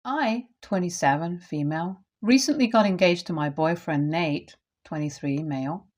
I, 27, female, recently got engaged to my boyfriend Nate, 23, male.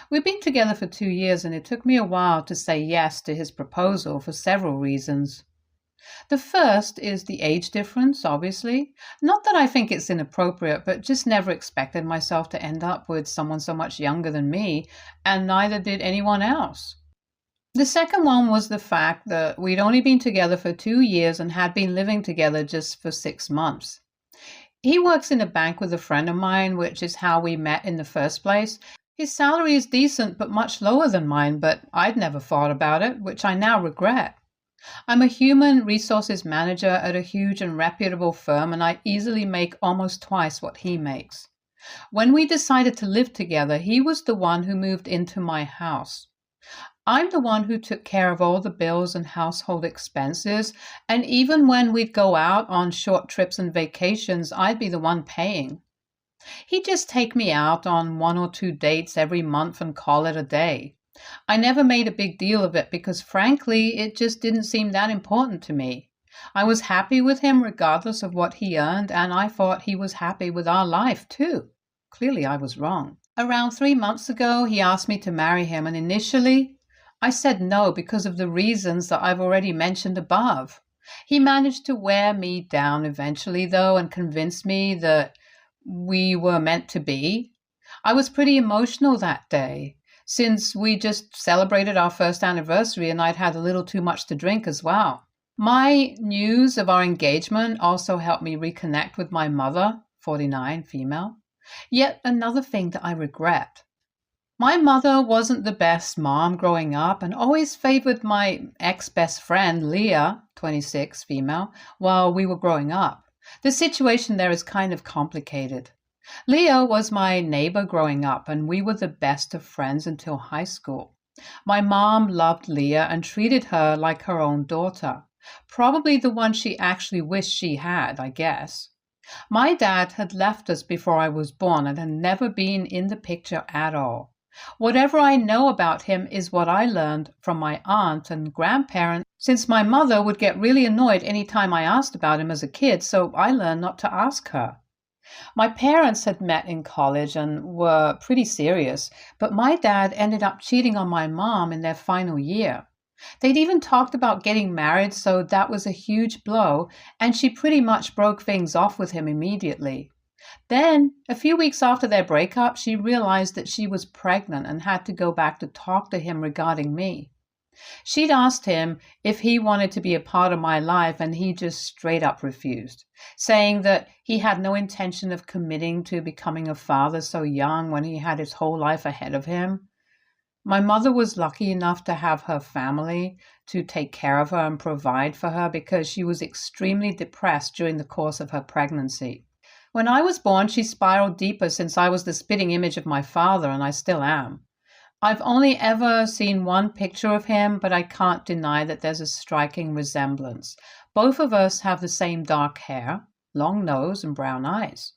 We've been together for 2 years and it took me a while to say yes to his proposal for several reasons. The first is the age difference, obviously. Not that I think it's inappropriate, but just never expected myself to end up with someone so much younger than me, and neither did anyone else. The second one was the fact that we'd only been together for 2 years and had been living together just for 6 months. He works in a bank with a friend of mine, which is how we met in the first place. His salary is decent, but much lower than mine, but I'd never thought about it, which I now regret. I'm a human resources manager at a huge and reputable firm, and I easily make almost twice what he makes. When we decided to live together, he was the one who moved into my house. I'm the one who took care of all the bills and household expenses, and even when we'd go out on short trips and vacations, I'd be the one paying. He'd just take me out on 1 or 2 dates every month and call it a day. I never made a big deal of it because, frankly, it just didn't seem that important to me. I was happy with him regardless of what he earned, and I thought he was happy with our life, too. Clearly, I was wrong. Around 3 months ago, he asked me to marry him, and initially, I said no because of the reasons that I've already mentioned above. He managed to wear me down eventually, though, and convince me that we were meant to be. I was pretty emotional that day, since we just celebrated our first anniversary and I'd had a little too much to drink as well. My news of our engagement also helped me reconnect with my mother, 49, female. Yet another thing that I regret. My mother wasn't the best mom growing up and always favored my ex-best friend, Leah, 26, female, while we were growing up. The situation there is kind of complicated. Leah was my neighbor growing up, and we were the best of friends until high school. My mom loved Leah and treated her like her own daughter, probably the one she actually wished she had, I guess. My dad had left us before I was born and had never been in the picture at all. Whatever I know about him is what I learned from my aunt and grandparents, since my mother would get really annoyed any time I asked about him as a kid, so I learned not to ask her. My parents had met in college and were pretty serious, but my dad ended up cheating on my mom in their final year. They'd even talked about getting married, so that was a huge blow, and she pretty much broke things off with him immediately. Then, a few weeks after their breakup, she realized that she was pregnant and had to go back to talk to him regarding me. She'd asked him if he wanted to be a part of my life, and he just straight up refused, saying that he had no intention of committing to becoming a father so young when he had his whole life ahead of him. My mother was lucky enough to have her family to take care of her and provide for her because she was extremely depressed during the course of her pregnancy. When I was born, she spiraled deeper since I was the spitting image of my father, and I still am. I've only ever seen one picture of him, but I can't deny that there's a striking resemblance. Both of us have the same dark hair, long nose, and brown eyes.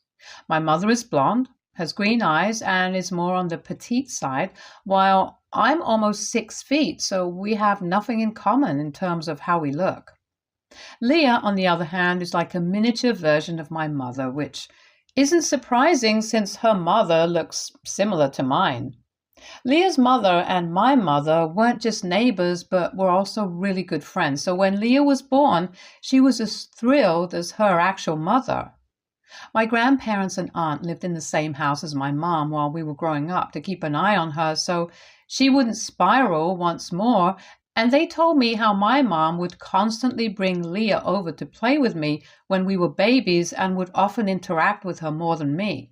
My mother is blonde, has green eyes, and is more on the petite side, while I'm almost 6 feet, so we have nothing in common in terms of how we look. Leah, on the other hand, is like a miniature version of my mother, which isn't surprising since her mother looks similar to mine. Leah's mother and my mother weren't just neighbors, but were also really good friends. So when Leah was born, she was as thrilled as her actual mother. My grandparents and aunt lived in the same house as my mom while we were growing up to keep an eye on her so she wouldn't spiral once more, and they told me how my mom would constantly bring Leah over to play with me when we were babies and would often interact with her more than me.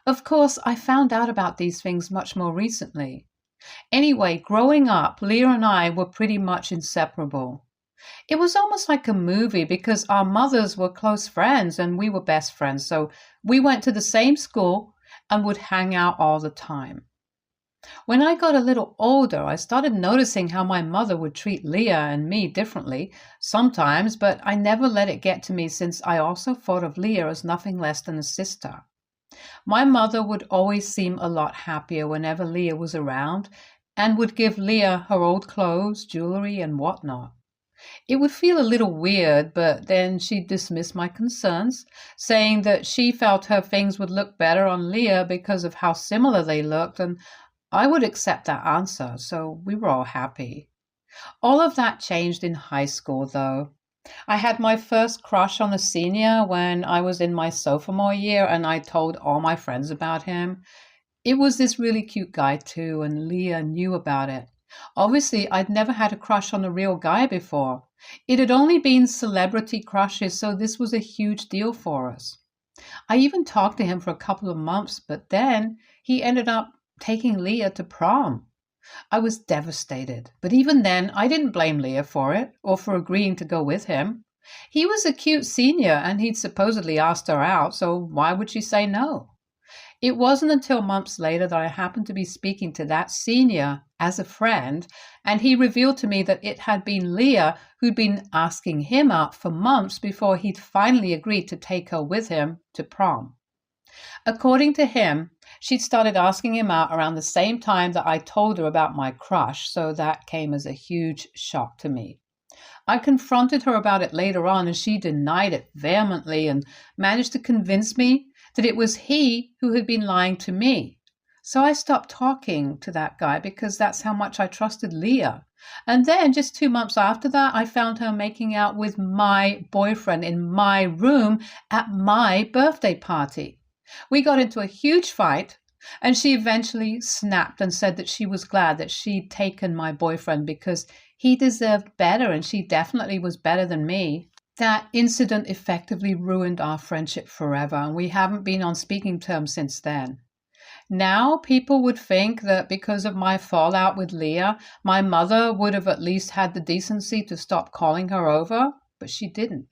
Of course, I found out about these things much more recently. Anyway, growing up, Leah and I were pretty much inseparable. It was almost like a movie because our mothers were close friends and we were best friends, so we went to the same school and would hang out all the time. When I got a little older, I started noticing how my mother would treat Leah and me differently sometimes, but I never let it get to me since I also thought of Leah as nothing less than a sister. My mother would always seem a lot happier whenever Leah was around and would give Leah her old clothes, jewelry, and whatnot. It would feel a little weird, but then she'd dismiss my concerns, saying that she felt her things would look better on Leah because of how similar they looked, and I would accept that answer, so we were all happy. All of that changed in high school, though. I had my first crush on a senior when I was in my sophomore year, and I told all my friends about him. It was this really cute guy, too, and Leah knew about it. Obviously, I'd never had a crush on a real guy before. It had only been celebrity crushes, so this was a huge deal for us. I even talked to him for a couple of months, but then he ended up taking Leah to prom. I was devastated, but even then, I didn't blame Leah for it or for agreeing to go with him. He was a cute senior and he'd supposedly asked her out, so why would she say no? It wasn't until months later that I happened to be speaking to that senior as a friend, and he revealed to me that it had been Leah who'd been asking him out for months before he'd finally agreed to take her with him to prom. According to him, she'd started asking him out around the same time that I told her about my crush, so that came as a huge shock to me. I confronted her about it later on, and she denied it vehemently and managed to convince me that it was he who had been lying to me. So I stopped talking to that guy because that's how much I trusted Leah. And then just 2 months after that, I found her making out with my boyfriend in my room at my birthday party. We got into a huge fight, and she eventually snapped and said that she was glad that she'd taken my boyfriend because he deserved better and she definitely was better than me. That incident effectively ruined our friendship forever, and we haven't been on speaking terms since then. Now, people would think that because of my fallout with Leah, my mother would have at least had the decency to stop calling her over, but she didn't.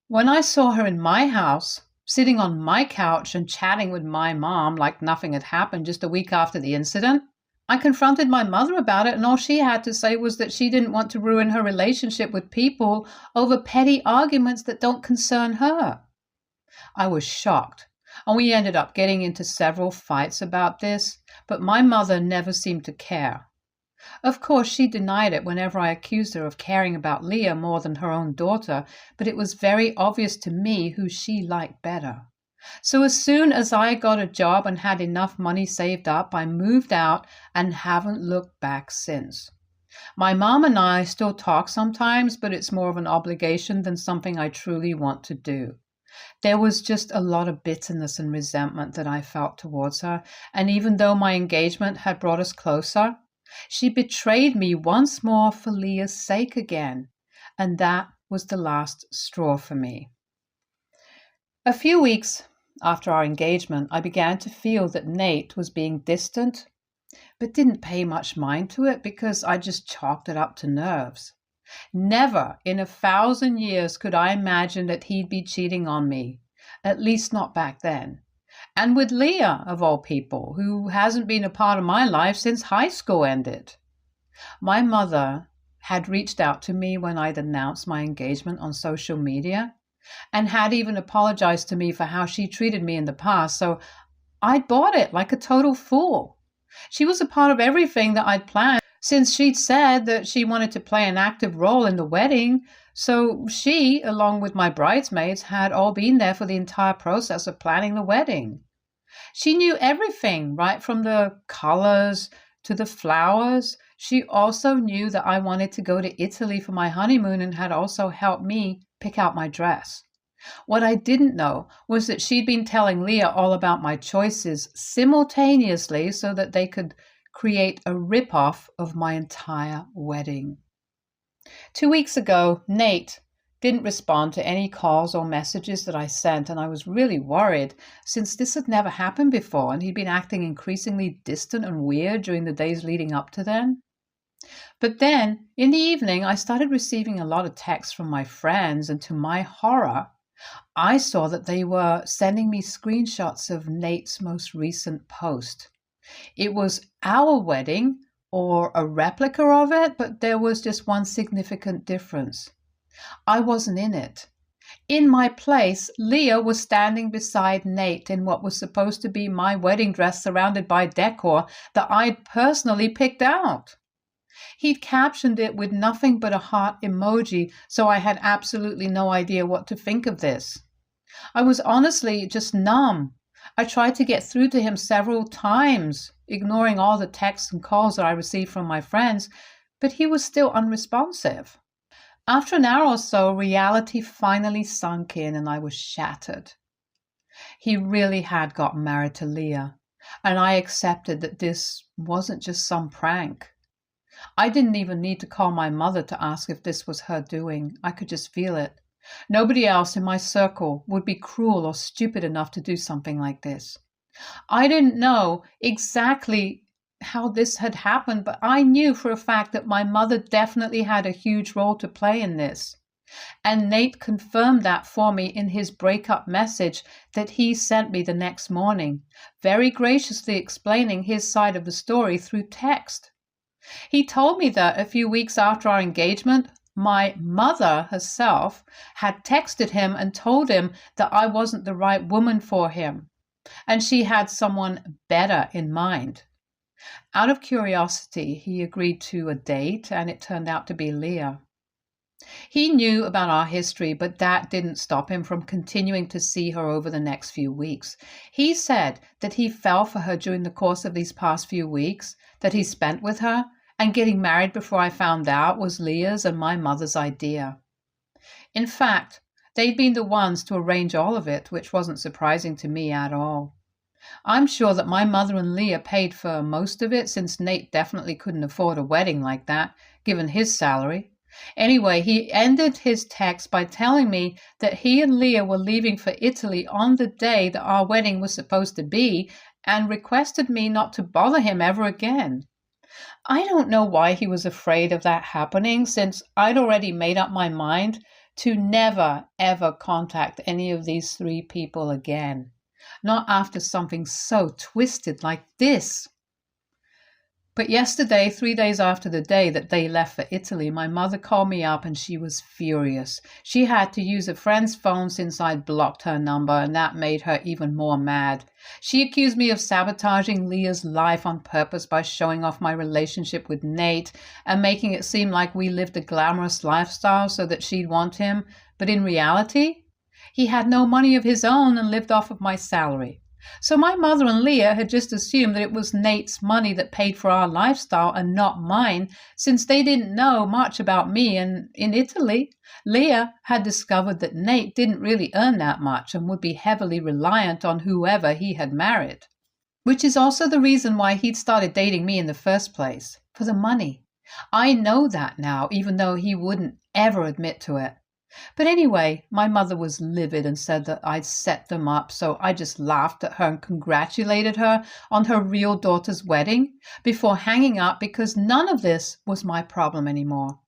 When I saw her in my house, sitting on my couch and chatting with my mom like nothing had happened just a week after the incident, I confronted my mother about it, and all she had to say was that she didn't want to ruin her relationship with people over petty arguments that don't concern her. I was shocked, and we ended up getting into several fights about this, but my mother never seemed to care. Of course, she denied it whenever I accused her of caring about Leah more than her own daughter, but it was very obvious to me who she liked better. So as soon as I got a job and had enough money saved up, I moved out and haven't looked back since. My mom and I still talk sometimes, but it's more of an obligation than something I truly want to do. There was just a lot of bitterness and resentment that I felt towards her, and even though my engagement had brought us closer, she betrayed me once more for Leah's sake again, and that was the last straw for me. A few weeks after our engagement, I began to feel that Nate was being distant, but didn't pay much mind to it because I just chalked it up to nerves. Never in 1,000 years could I imagine that he'd be cheating on me, at least not back then. And with Leah, of all people, who hasn't been a part of my life since high school ended. My mother had reached out to me when I'd announced my engagement on social media, and had even apologized to me for how she treated me in the past, so I bought it like a total fool. She was a part of everything that I'd planned, since she'd said that she wanted to play an active role in the wedding, so she, along with my bridesmaids, had all been there for the entire process of planning the wedding. She knew everything, right from the colors to the flowers. She also knew that I wanted to go to Italy for my honeymoon and had also helped me pick out my dress. What I didn't know was that she'd been telling Leah all about my choices simultaneously so that they could create a rip-off of my entire wedding. 2 weeks ago, Nate didn't respond to any calls or messages that I sent, and I was really worried since this had never happened before and he'd been acting increasingly distant and weird during the days leading up to then. But then, in the evening, I started receiving a lot of texts from my friends, and to my horror, I saw that they were sending me screenshots of Nate's most recent post. It was our wedding, or a replica of it, but there was just one significant difference. I wasn't in it. In my place, Leah was standing beside Nate in what was supposed to be my wedding dress surrounded by decor that I'd personally picked out. He'd captioned it with nothing but a heart emoji, so I had absolutely no idea what to think of this. I was honestly just numb. I tried to get through to him several times, ignoring all the texts and calls that I received from my friends, but he was still unresponsive. After an hour or so, reality finally sunk in and I was shattered. He really had gotten married to Leah, and I accepted that this wasn't just some prank. I didn't even need to call my mother to ask if this was her doing. I could just feel it. Nobody else in my circle would be cruel or stupid enough to do something like this. I didn't know exactly how this had happened, but I knew for a fact that my mother definitely had a huge role to play in this. And Nate confirmed that for me in his breakup message that he sent me the next morning, very graciously explaining his side of the story through text. He told me that a few weeks after our engagement, my mother herself had texted him and told him that I wasn't the right woman for him, and she had someone better in mind. Out of curiosity, he agreed to a date, and it turned out to be Leah. He knew about our history, but that didn't stop him from continuing to see her over the next few weeks. He said that he fell for her during the course of these past few weeks that he spent with her, and getting married before I found out was Leah's and my mother's idea. In fact, they'd been the ones to arrange all of it, which wasn't surprising to me at all. I'm sure that my mother and Leah paid for most of it, since Nate definitely couldn't afford a wedding like that, given his salary. Anyway, he ended his text by telling me that he and Leah were leaving for Italy on the day that our wedding was supposed to be, and requested me not to bother him ever again. I don't know why he was afraid of that happening, since I'd already made up my mind to never, ever contact any of these three people again. Not after something so twisted like this. But yesterday, 3 days after the day that they left for Italy, my mother called me up and she was furious. She had to use a friend's phone since I'd blocked her number, and that made her even more mad. She accused me of sabotaging Leah's life on purpose by showing off my relationship with Nate and making it seem like we lived a glamorous lifestyle so that she'd want him. But in reality, he had no money of his own and lived off of my salary. So my mother and Leah had just assumed that it was Nate's money that paid for our lifestyle and not mine, since they didn't know much about me. And in Italy, Leah had discovered that Nate didn't really earn that much and would be heavily reliant on whoever he had married. Which is also the reason why he'd started dating me in the first place, for the money. I know that now, even though he wouldn't ever admit to it. But anyway, my mother was livid and said that I'd set them up, so I just laughed at her and congratulated her on her real daughter's wedding before hanging up, because none of this was my problem anymore.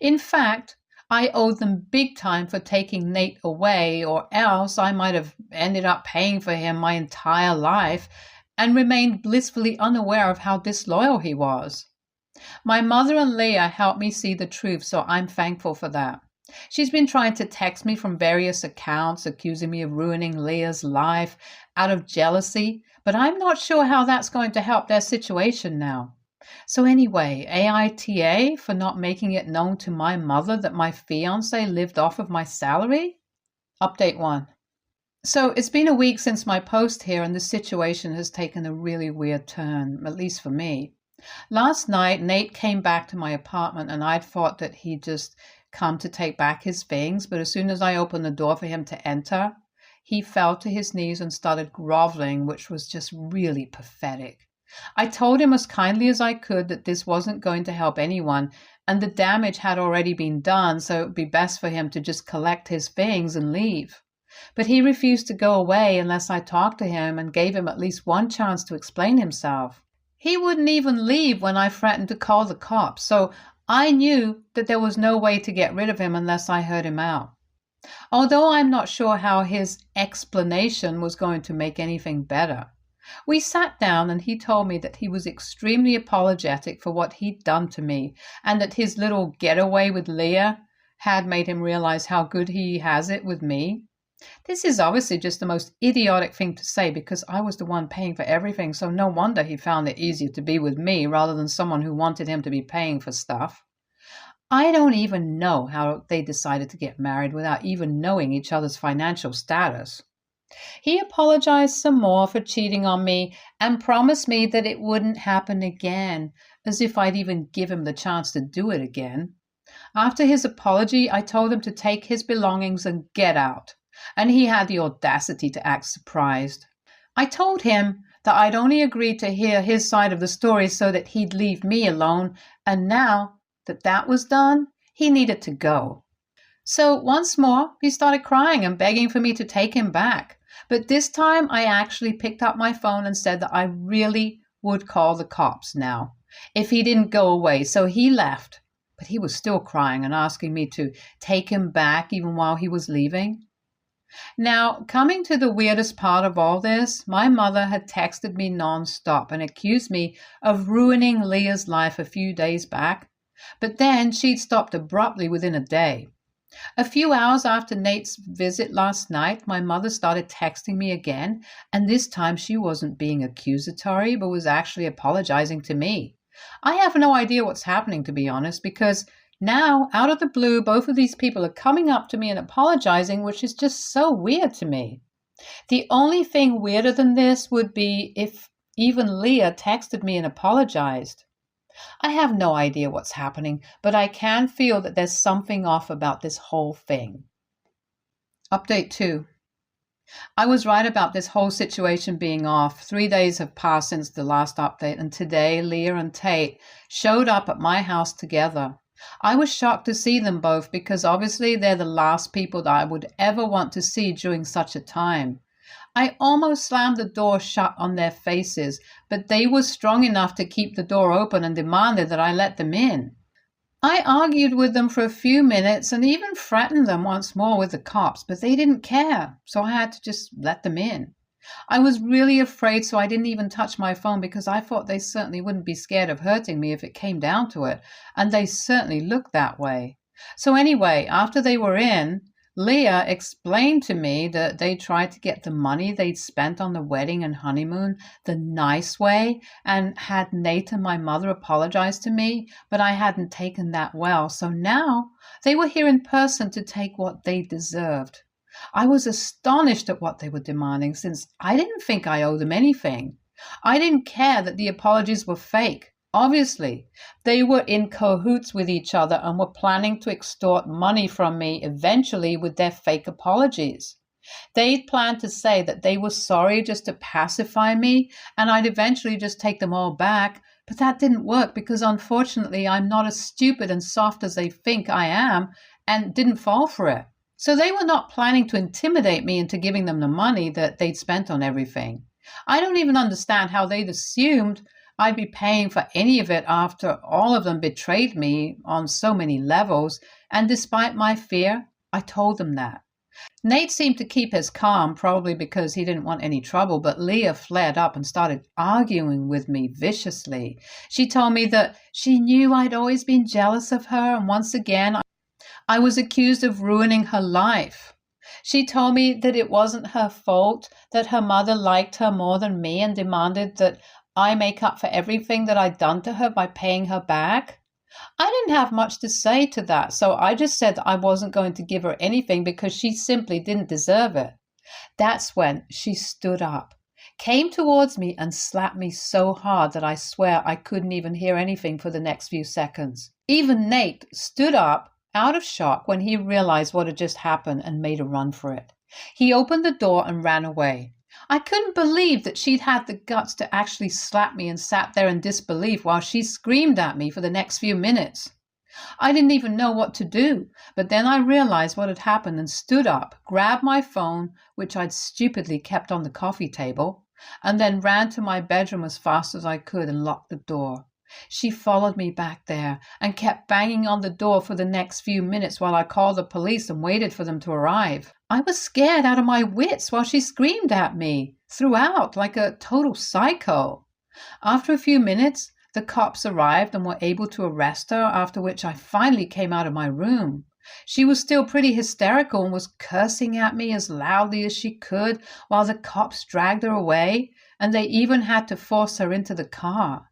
In fact, I owed them big time for taking Nate away, or else I might have ended up paying for him my entire life and remained blissfully unaware of how disloyal he was. My mother and Leah helped me see the truth, so I'm thankful for that. She's been trying to text me from various accounts, accusing me of ruining Leah's life out of jealousy, but I'm not sure how that's going to help their situation now. So anyway, AITA for not making it known to my mother that my fiancé lived off of my salary? Update 1. So it's been a week since my post here, and the situation has taken a really weird turn, at least for me. Last night, Nate came back to my apartment, and I'd thought that he'd just come to take back his things, but as soon as I opened the door for him to enter, he fell to his knees and started groveling, which was just really pathetic. I told him as kindly as I could that this wasn't going to help anyone, and the damage had already been done, so it would be best for him to just collect his things and leave. But he refused to go away unless I talked to him and gave him at least one chance to explain himself. He wouldn't even leave when I threatened to call the cops, so I knew that there was no way to get rid of him unless I heard him out. Although I'm not sure how his explanation was going to make anything better. We sat down and he told me that he was extremely apologetic for what he'd done to me, and that his little getaway with Leah had made him realize how good he has it with me. This is obviously just the most idiotic thing to say because I was the one paying for everything, so no wonder he found it easier to be with me rather than someone who wanted him to be paying for stuff. I don't even know how they decided to get married without even knowing each other's financial status. He apologized some more for cheating on me and promised me that it wouldn't happen again, as if I'd even give him the chance to do it again. After his apology, I told him to take his belongings and get out, and he had the audacity to act surprised. I told him that I'd only agreed to hear his side of the story so that he'd leave me alone, and now that that was done, he needed to go. So once more, he started crying and begging for me to take him back. But this time, I actually picked up my phone and said that I really would call the cops now if he didn't go away. So he left, but he was still crying and asking me to take him back even while he was leaving. Now, coming to the weirdest part of all this, my mother had texted me nonstop and accused me of ruining Leah's life a few days back, but then she'd stopped abruptly within a day. A few hours after Nate's visit last night, my mother started texting me again, and this time she wasn't being accusatory, but was actually apologizing to me. I have no idea what's happening, to be honest, because now, out of the blue, both of these people are coming up to me and apologizing, which is just so weird to me. The only thing weirder than this would be if even Leah texted me and apologized. I have no idea what's happening, but I can feel that there's something off about this whole thing. Update 2. I was right about this whole situation being off. 3 days have passed since the last update, and today Leah and Tate showed up at my house together. I was shocked to see them both because obviously they're the last people that I would ever want to see during such a time. I almost slammed the door shut on their faces, but they were strong enough to keep the door open and demanded that I let them in. I argued with them for a few minutes and even threatened them once more with the cops, but they didn't care, so I had to just let them in. I was really afraid, so I didn't even touch my phone because I thought they certainly wouldn't be scared of hurting me if it came down to it, and they certainly looked that way. So anyway, after they were in, Leah explained to me that they tried to get the money they'd spent on the wedding and honeymoon the nice way and had Nate and my mother apologize to me, but I hadn't taken that well, so now they were here in person to take what they deserved. I was astonished at what they were demanding since I didn't think I owed them anything. I didn't care that the apologies were fake. Obviously, they were in cahoots with each other and were planning to extort money from me eventually with their fake apologies. They'd planned to say that they were sorry just to pacify me and I'd eventually just take them all back, but that didn't work because unfortunately I'm not as stupid and soft as they think I am and didn't fall for it. So they were not planning to intimidate me into giving them the money that they'd spent on everything. I don't even understand how they'd assumed I'd be paying for any of it after all of them betrayed me on so many levels, and despite my fear, I told them that. Nate seemed to keep his calm, probably because he didn't want any trouble, but Leah flared up and started arguing with me viciously. She told me that she knew I'd always been jealous of her, and once again, I was accused of ruining her life. She told me that it wasn't her fault, that her mother liked her more than me and demanded that I make up for everything that I'd done to her by paying her back. I didn't have much to say to that, so I just said I wasn't going to give her anything because she simply didn't deserve it. That's when she stood up, came towards me and slapped me so hard that I swear I couldn't even hear anything for the next few seconds. Even Nate stood up, out of shock, when he realized what had just happened and made a run for it. He opened the door and ran away. I couldn't believe that she'd had the guts to actually slap me and sat there in disbelief while she screamed at me for the next few minutes. I didn't even know what to do, but then I realized what had happened and stood up, grabbed my phone, which I'd stupidly kept on the coffee table, and then ran to my bedroom as fast as I could and locked the door. She followed me back there and kept banging on the door for the next few minutes while I called the police and waited for them to arrive. I was scared out of my wits while she screamed at me throughout like a total psycho. After a few minutes, the cops arrived and were able to arrest her, after which I finally came out of my room. She was still pretty hysterical and was cursing at me as loudly as she could while the cops dragged her away, and they even had to force her into the car.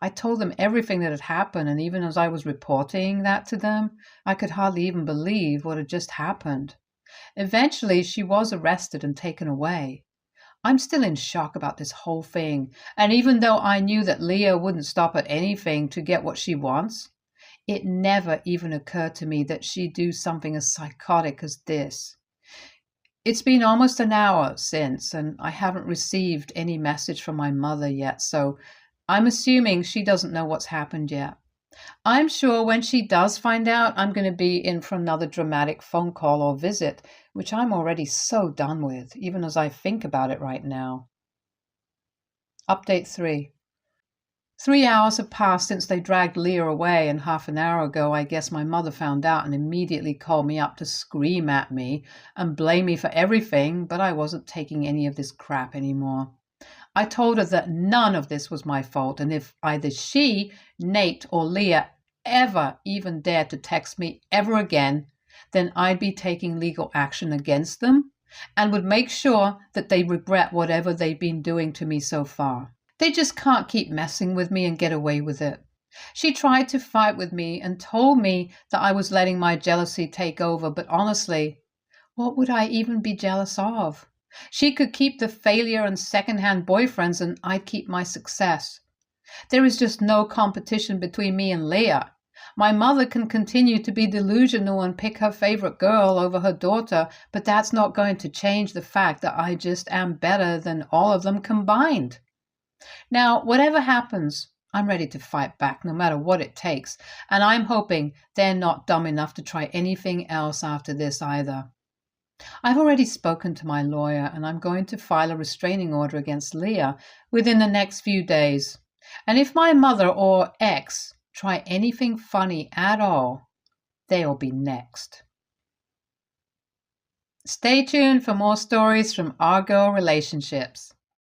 I told them everything that had happened, and even as I was reporting that to them, I could hardly even believe what had just happened. Eventually, she was arrested and taken away. I'm still in shock about this whole thing, and even though I knew that Leah wouldn't stop at anything to get what she wants, it never even occurred to me that she'd do something as psychotic as this. It's been almost an hour since, and I haven't received any message from my mother yet, so I'm assuming she doesn't know what's happened yet. I'm sure when she does find out, I'm going to be in for another dramatic phone call or visit, which I'm already so done with, even as I think about it right now. Update 3. 3 hours have passed since they dragged Leah away, and half an hour ago I guess my mother found out and immediately called me up to scream at me and blame me for everything, but I wasn't taking any of this crap anymore. I told her that none of this was my fault, and if either she, Nate, or Leah ever even dared to text me ever again, then I'd be taking legal action against them and would make sure that they regret whatever they've been doing to me so far. They just can't keep messing with me and get away with it. She tried to fight with me and told me that I was letting my jealousy take over, but honestly, what would I even be jealous of? She could keep the failure and second-hand boyfriends, and I'd keep my success. There is just no competition between me and Leah. My mother can continue to be delusional and pick her favorite girl over her daughter, but that's not going to change the fact that I just am better than all of them combined. Now, whatever happens, I'm ready to fight back no matter what it takes, and I'm hoping they're not dumb enough to try anything else after this either. I've already spoken to my lawyer, and I'm going to file a restraining order against Leah within the next few days. And if my mother or ex try anything funny at all, they'll be next. Stay tuned for more stories from our girl relationships.